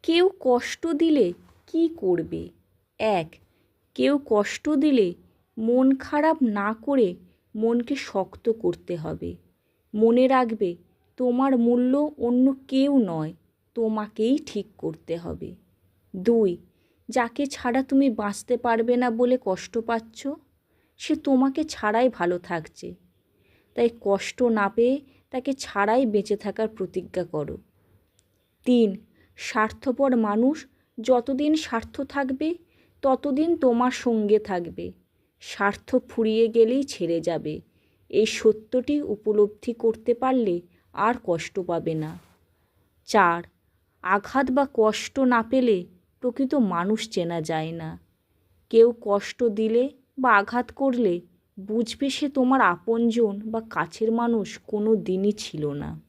কেউ কষ্ট দিলে কি করবে? ১. কেউ কষ্ট দিলে মন খারাপ না করে মনকে শক্ত করতে হবে। মনে রাখবে তোমার মূল্য অন্য কেউ নয়, তোমাকেই ঠিক করতে হবে। ২. যাকে ছাড়া তুমি বাঁচতে পারবে না বলে কষ্ট পাচ্ছ, সে তোমাকে ছাড়াই ভালো থাকছে। তাই কষ্ট না পেয়ে তাকে ছাড়াই বেঁচে থাকার প্রতিজ্ঞা করো। ৩. স্বার্থপর মানুষ যতদিন স্বার্থ থাকবে ততদিন তোমার সঙ্গে থাকবে, স্বার্থ ফুরিয়ে গেলেই ছেড়ে যাবে। এই সত্যটি উপলব্ধি করতে পারলে আর কষ্ট পাবে না। ৪. আঘাত বা কষ্ট না পেলে প্রকৃত মানুষ চেনা যায় না। কেউ কষ্ট দিলে বা আঘাত করলে বুঝবে সে তোমার আপনজন বা কাছের মানুষ কোনো দিনই ছিল না।